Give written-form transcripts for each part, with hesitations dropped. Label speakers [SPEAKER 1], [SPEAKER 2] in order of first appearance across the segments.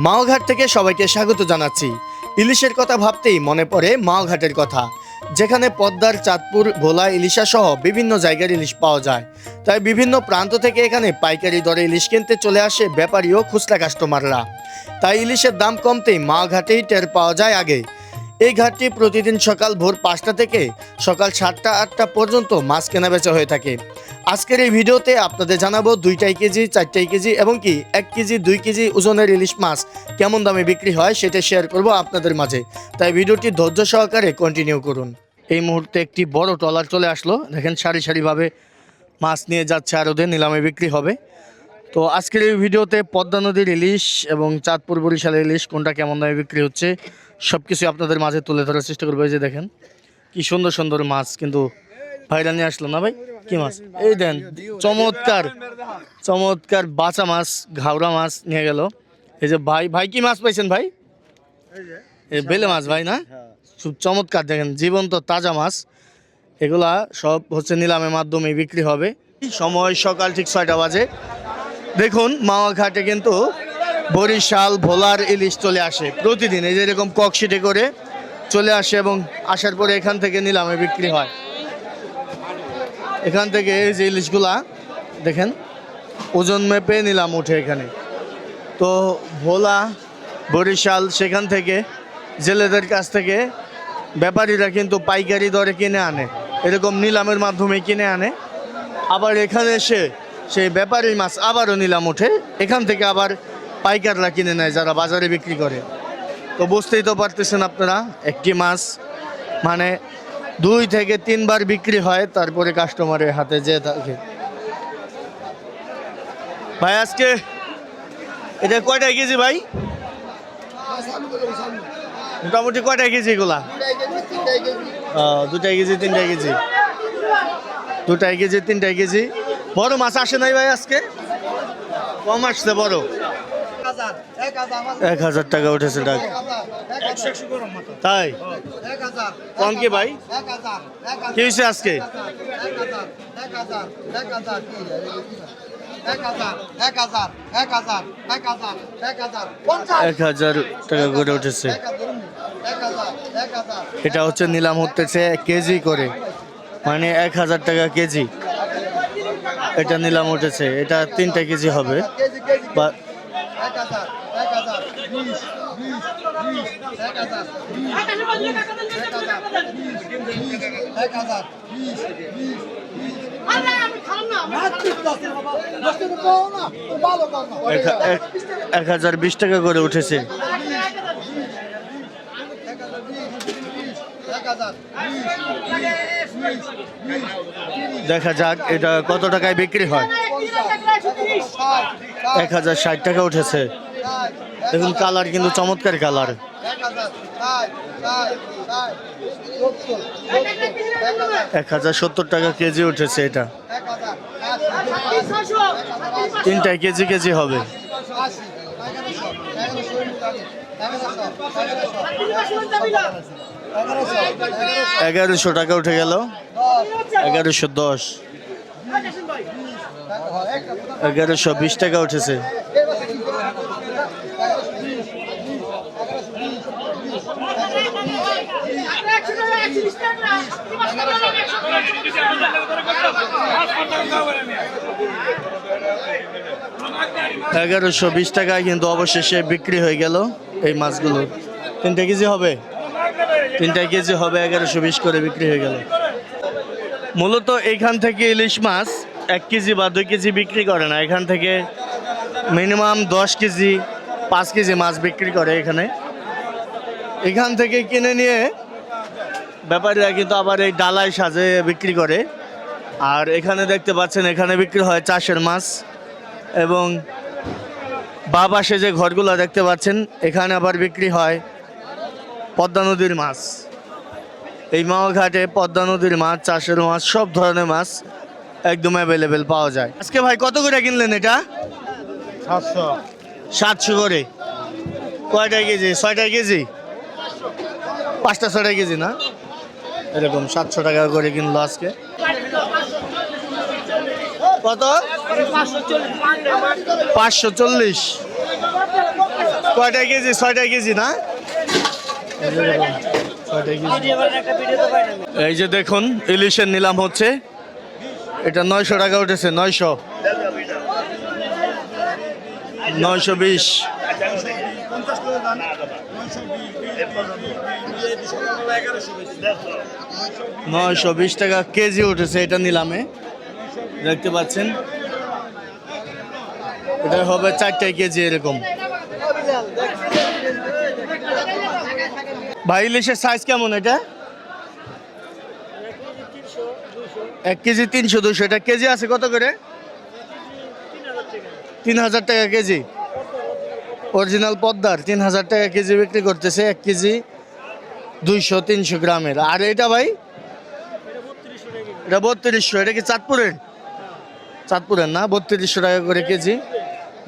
[SPEAKER 1] মাওঘাট থেকে সবাইকে স্বাগত জানাচ্ছি। ইলিশের কথা ভাবতেই মনে পড়ে মাওঘাটের কথা, যেখানে পদ্মার, চাঁদপুর, ভোলা, ইলিশা সহ বিভিন্ন জায়গার ইলিশ পাওয়া যায়। তাই বিভিন্ন প্রান্ত থেকে এখানে পাইকারি দরে ইলিশ কিনতে চলে আসে ব্যাপারী ও খুচরা কাস্টমাররা। তাই ইলিশের দাম কমতেই মাওঘাটেই টের পাওয়া যায় আগে। এই ঘাটটি প্রতিদিন সকাল ভোর 5টা থেকে সকাল 7টা 8টা পর্যন্ত মাছ কেনা বেচা হয়ে থাকে। আজকের এই ভিডিওতে আপনাদের জানাবো 2টাই কেজি, 4টাই কেজি এবং কি 1 কেজি 2 কেজি ওজনের ইলিশ মাছ কেমন দামে বিক্রি হয় সেটা শেয়ার করব আপনাদের মাঝে। তাই ভিডিওটি ধৈর্য সহকারে কন্টিনিউ করুন। এই মুহূর্তে একটি বড় ট্রলার চলে আসলো, দেখেন সারি সারিভাবে মাছ নিয়ে যাচ্ছে, আর ওদের নিলামে বিক্রি হবে। তো আজকের এই ভিডিওতে পদ্মা নদীর ইলিশ এবং চাঁদপুর বরিশালের ইলিশ কোনটা কেমন দামে বিক্রি হচ্ছে সব কিছু আপনাদের মাঝে তুলে ধরার চেষ্টা করবো। এই যে দেখেন কি সুন্দর সুন্দর মাছ, কিন্তু ভাইরা নিয়ে আসলো না ভাই, কি মাছ? এই দেন, চমৎকার চমৎকার বাঁচা মাছ, ঘাওড়া মাছ নিয়ে গেল। এই যে ভাই, ভাই কি মাছ পাইছেন ভাই? এই বেলে মাছ ভাই না, খুব চমৎকার, দেখেন জীবন্ত তাজা মাছ। এগুলা সব হচ্ছে নিলামের মাধ্যমে বিক্রি হবে। সময় সকাল ঠিক 6টা বাজে। দেখুন মাওয়া-ঘাটে কিন্তু বরিশাল, ভোলার ইলিশ চলে আসে প্রতিদিন, এই যে এরকম ককশিটে করে চলে আসে এবং আসার পরে এখান থেকে নিলামে বিক্রি হয়। এখান থেকে এই যে ইলিশগুলা দেখেন ওজন মেপে নিলাম উঠে এখানে। তো ভোলা, বরিশাল সেখান থেকে জেলেদের কাছ থেকে ব্যাপারীরা কিন্তু পাইকারি দরে কিনে আনে, এরকম নিলামের মাধ্যমে কিনে আনে। আবার এখানে এসে সেই ব্যাপারী মাছ আবারও নিলাম ওঠে, এখান থেকে আবার পাইকাররা কিনে নেয় যারা বাজারে বিক্রি করে। তো বুঝতেই তো পারতেছেন আপনারা, একটি মাছ মানে 2 থেকে 3 বার বিক্রি হয়, তারপরে কাস্টমারের হাতে যেয়ে থাকে। ভাই আজকে এটা কয়টা কেজি ভাই? মোটামুটি কয়টা কেজি এগুলা? 2টা কেজি 3টা কেজি, 2টা কেজি 3টা কেজি। বড় মাছ আসে নাই ভাই আজকে? কম আসছে বড়। 1000 টাকা উঠেছে ডাক, তাই কম কি ভাই? কি হয়েছে আজকে? 1000 টাকা করে উঠেছে। এটা হচ্ছে নিলাম হতেছে কেজি করে, মানে 1000 টাকা কেজি এটা নিলাম উঠেছে। এটা 3টা কেজি হবে বা 1020 টাকা করে উঠেছে। দেখা যাক এটা কত টাকায় বিক্রি হয়। 1060 টাকা উঠেছে। দেখুন কালার কিন্তু চমৎকার কালার। 1070 টাকা কেজি উঠেছে। এটা 3টা কেজি কেজি হবে। 1100 টাকা উঠে গেল। 1110, 1120 টাকা উঠেছে। $1120 টাকায় কিন্তু অবশেষে বিক্রি হয়ে গেল এই মাছগুলো। 3টা কেজি হবে, 3টা কেজি হবে, 1120 করে বিক্রি হয়ে গেল। মূলত এইখান থেকে ইলিশ মাছ 1 কেজি বা 2 কেজি বিক্রি করে না, এখান থেকে মিনিমাম 10 কেজি 5 কেজি মাছ বিক্রি করে এখানে। এখান থেকে কিনে নিয়ে ব্যাপারীরা কিন্তু আবার এই ডালায় সাজে বিক্রি করে। আর এখানে দেখতে পাচ্ছেন এখানে বিক্রি হয় চাষের মাছ, এবং বা পাশে যে ঘরগুলো দেখতে পাচ্ছেন এখানে আবার বিক্রি হয় পদ্মা নদীর মাছ। এই মাওঘাটে পদ্মা নদীর মাছ, চাষের মাছ, সব ধরনের মাছ একদম অ্যাভেলেবেল পাওয়া যায়। আজকে ভাই কত করে কিনলেন এটা? 700 করে। কয়টায় কেজি? 6টায় কেজি? 5টা 6টায় কেজি না, এরকম 700 টাকা করে কিনলো আজকে। কত? 540। কয়টায় কেজি? 6টায় কেজি না, এই যে দেখুন ইলিশের নিলাম হচ্ছে, এটা 900 টাকা উঠেছে। 920। 920 টাকা কেজি উঠেছে এটা নিলামে, দেখতে পাচ্ছেন। এটা হবে 4টায় কেজি এরকম। ভাই ইলিশের সাইজ কেমন এটা? 1 কেজি 300 200। এটা কেজি আছে কত করে? 3000 টাকা কেজি। অরিজিনাল পদ্মার 3000 টাকা কেজি বিক্রি করতেছে, 1 কেজি 200-300 গ্রামের। আর এটা ভাই? এটা 3200। এটা কি চাঁদপুরের? চাঁদপুরের না, 3200 টাকা করে কেজি।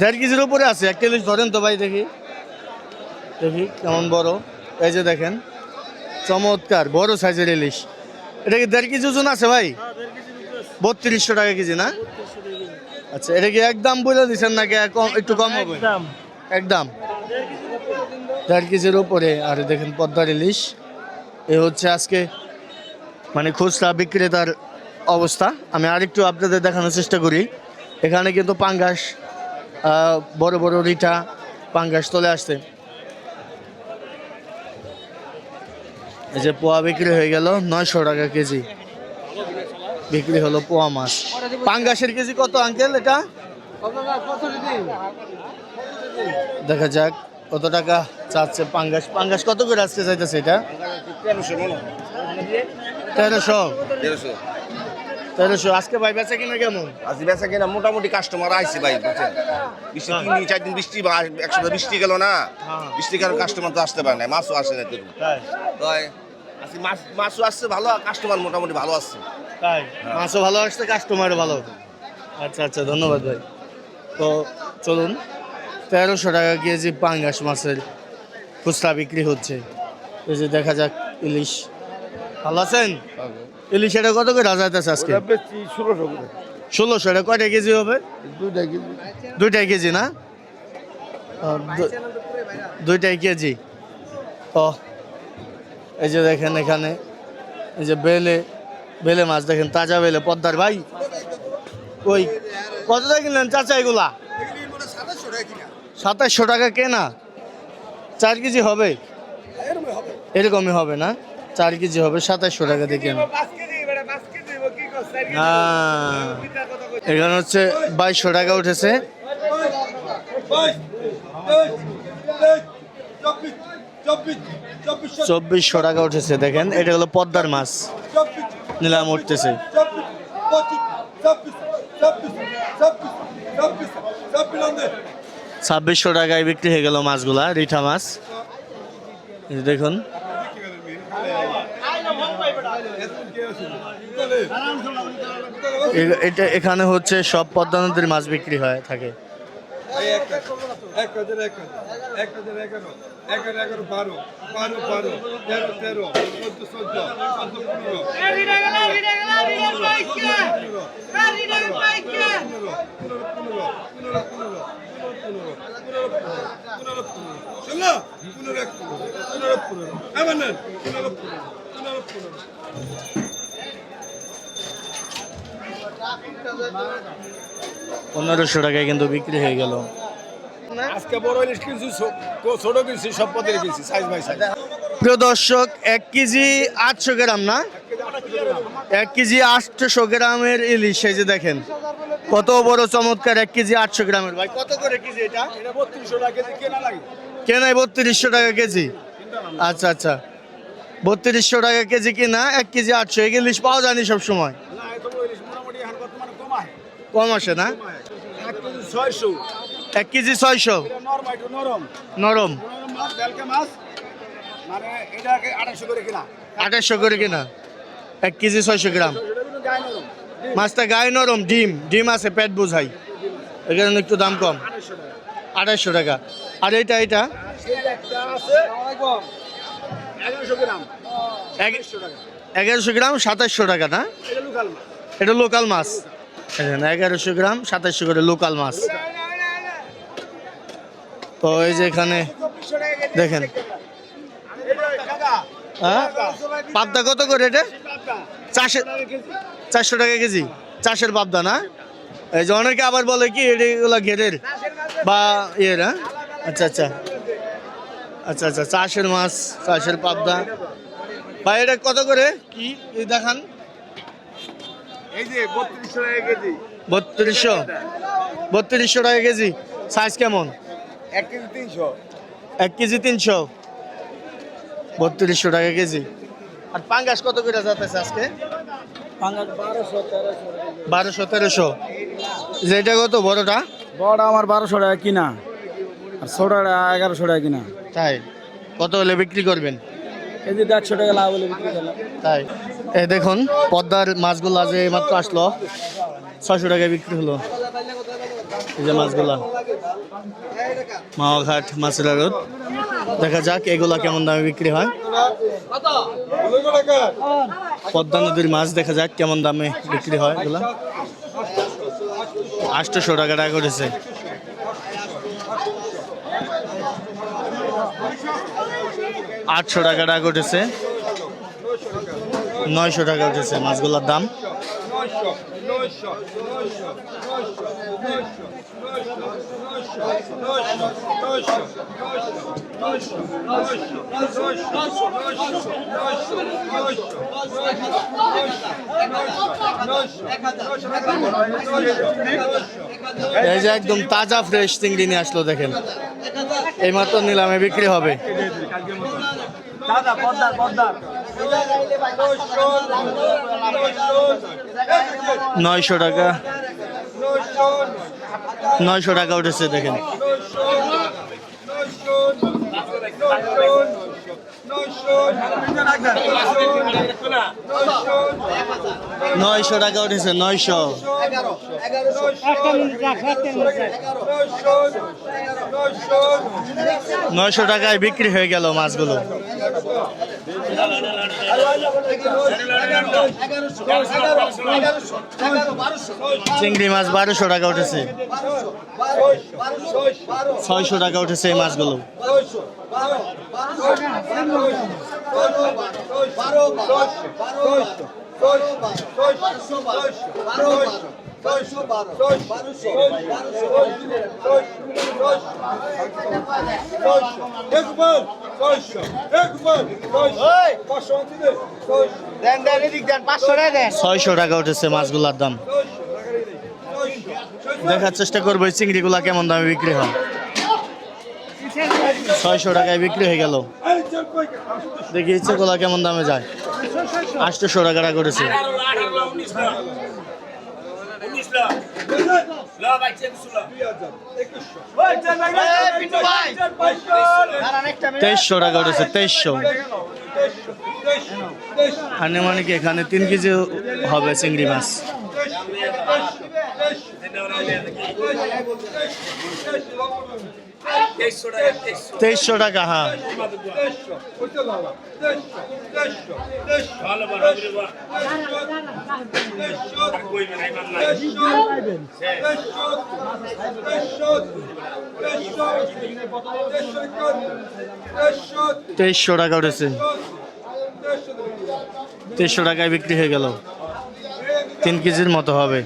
[SPEAKER 1] 1.5 কেজির উপরে আছে। একটা ইলিশ ধরেন তো ভাই, দেখি দেখি কেমন বড়। এই যে দেখেন, চমৎকার বড় সাইজের ইলিশ। এটা কি 1.5 কেজি ওজন আছে ভাই? 3200 টাকা কেজি না? আচ্ছা, এটা কি একদম বলে দিচ্ছেন নাকি একটু কম হবে? একদম 1.5 কেজির উপরে। আর দেখেন পদ্মার ইলিশ, এ হচ্ছে আজকে মানে খুচরা বিক্রেতার অবস্থা। আমি আরেকটু আপনাদের দেখানোর চেষ্টা করি। এখানে কিন্তু পাঙ্গাস, বড় বড় রিঠা পাঙ্গাস চলে আসছে। এই যে পোয়া বিক্রি হয়ে গেল 900 টাকা কেজি বিক্রি হলো পোয়া মাছ। পাঙ্গাসের কেজি কত আঙ্কেল এটা? দেখা যাক কত টাকা চাচ্ছে পাঙ্গাস। পাঙ্গাস কত করে আজকে চাইতেছে এটা? 1300। আজকে ভাই বেচা কিনা কেমন?
[SPEAKER 2] আজকে বেচা কিনা মোটামুটি কাস্টমার আইছে ভাই, বুঝছেন। বৃষ্টি 3-4 দিন বৃষ্টি, একসাথে বৃষ্টি গেল না, বৃষ্টি কারণে কাস্টমার তো আসতে পারে না, মাছও আসে না। তাই আজকে মাছও আসছে ভালো, কাস্টমার মোটামুটি ভালো আসছে।
[SPEAKER 1] তাই মাছও ভালো আসছে, কাস্টমারও ভালো। আচ্ছা আচ্ছা, ধন্যবাদ ভাই। তো চলুন, 1300 টাকা কেজি পাঙ্গাস মাছের খুচরা বিক্রি হচ্ছে। এই যে দেখা যাক ইলিশ। ভালো আছেন? ইলিশ এটা কত করে যাইতেছে আজকে? 1600। এটা কয়টা কেজি হবে? 2টাই কেজি না? 2টাই কেজি। ও এই যে দেখেন এখানে এই যে বেলে মাছ দেখেন, তাজা বেলে পদ্মার। ভাই ওই কত টাকা কিনলেন চাচা এগুলা? 2700 টাকা কেনা। 4 কেজি হবে? এরকমই হবে না, 4 কেজি হবে, 2700 টাকা দিয়ে কেনা। এখানে হচ্ছে 2200 টাকা উঠেছে। 2400 টাকা উঠেছে। দেখেন এটা হলো পদ্মার মাছ, নিলাম উঠতেছে। 2600 টাকায় বিক্রি হয়ে গেল মাছগুলা, রিঠা মাছ। দেখুন এটা এখানে হচ্ছে সব পদ্মা নদীর মাছ বিক্রি হয় থাকে। 1500 টাকায় কিন্তু বিক্রি হয়ে গেল।
[SPEAKER 3] আজকে বড় ইলিশ কিনছি, ছোট কিনছি, সব পদের কিনছি, সাইজ বাই সাইজ।
[SPEAKER 1] প্রিয় দর্শক, 1 কেজি 800 গ্রাম না, 1 কেজি 800 গ্রামের ইলিশ। এই যে দেখেন কত বড় চমৎকার 1 কেজি 800 গ্রামের। ভাই কত করে কেজি এটা?
[SPEAKER 3] 3200 টাকা কেজি কেনা লাগে।
[SPEAKER 1] কেনাই 3200 টাকা কেজি। আচ্ছা আচ্ছা, 3200 টাকা কেজি কিনা, 1 কেজি 800। এই ইলিশ পাওয়া যায়নি সব সময়,
[SPEAKER 3] না, এত বড় ইলিশ মোটামুটি এখন বর্তমানে কমায়।
[SPEAKER 1] কম আসে না?
[SPEAKER 3] 1 কেজি 600।
[SPEAKER 1] 1 কেজি 600।
[SPEAKER 3] এটা নরম, একটু নরম
[SPEAKER 1] নরম।
[SPEAKER 3] মাছ, ভেলকা মাছ, মানে এটাকে 2800 করে কিনা।
[SPEAKER 1] 2800 করে কিনা 1 কেজি 600 গ্রাম। মাছটা গায়ে নরম, ডিম আছে, পেট বোঝাই, এখানে একটু দাম কম, 2800 টাকা। আর এটা
[SPEAKER 3] একটা আছে 1100 গ্রাম 1100 টাকা।
[SPEAKER 1] 1100 গ্রাম 2700 টাকা না?
[SPEAKER 3] এটা লোকাল মাছ।
[SPEAKER 1] এটা লোকাল মাছ, 1100 গ্রাম 2700 করে লোকাল মাছ। তো এই যে এখানে দেখেন, হ্যাঁ পাবদা কত করে এটা? 400 টাকা কেজি, চাষের পাবদা না? এই যে অনেকে আবার বলে কি এগুলা ঘেরের বা ইয়ের, হ্যাঁ আচ্ছা আচ্ছা আচ্ছা আচ্ছা, চাষের মাছ, চাষের পাবদা। ভাই এটা কত করে কি দেখান?
[SPEAKER 3] এই যে 3200 টাকা কেজি।
[SPEAKER 1] 3200 টাকা কেজি। সাইজ কেমন?
[SPEAKER 3] 1 কেজি 300।
[SPEAKER 1] 1 কেজি 300, 3200 টাকা কেজি। আর পাঙ্গাস কত করে যাতেছে আজকে?
[SPEAKER 3] পাঙ্গাস 1200
[SPEAKER 1] 1300। যেটা কত বড়টা?
[SPEAKER 3] বড়টা আমার 1200 টাকা কিনা, আর ছোটটা 1100 টাকা কিনা।
[SPEAKER 1] তাই কত হলে বিক্রি করবেন?
[SPEAKER 3] কেজি 150 টাকা লাভ হলে বিক্রি করলাম।
[SPEAKER 1] তাই এই দেখুন পদ্মার মাছগুলা যে মাত্র আসলো, 600 টাকায় বিক্রি হলো। এই যে মাছগুলা, মাওঘাট মাছের আড়ত। দেখা যাক এগুলা কেমন দামে বিক্রি হয়। পদ্মা নদীর মাছ দেখা যাক কেমন দামে বিক্রি হয় এগুলা। 800 টাকা করেছে। 800 টাকা উঠেছে, 900 টাকা উঠেছে মাছগুলোর দাম। এই যে একদম তাজা ফ্রেশ চিংড়ি নিয়ে আসলো, দেখেন এইমাত্র নিলামে বিক্রি হবে। 900 টাকা, 900 টাকা উঠেছে দেখেন। 900 টাকা উঠেছে, 900। 900 টাকায় বিক্রি হয়ে গেল মাছগুলো। চিংড়ি মাছ 1200 টাকা উঠেছে, 600 টাকা উঠেছে এই মাছগুলো। ছয়শো টাকা উঠেছে মাছগুলার দাম। দেখার চেষ্টা করবো এই চিংড়িগুলা কেমন দামে বিক্রি হয়। 600 টাকায় বিক্রি হয়ে গেল। দেখি ইচ্ছেগুলা কেমন দামে যায়। 800 টাকা করেছে। তেইশশো টাকা উঠেছে, 2300। আনুমানিক এখানে 3 কেজি হবে চিংড়ি মাছ। 2300 টাকা, হ্যাঁ। তেইশশো টাকা উঠেছে, 2300 টাকায় বিক্রি হয়ে গেল। 3 কেজির মতো হবে।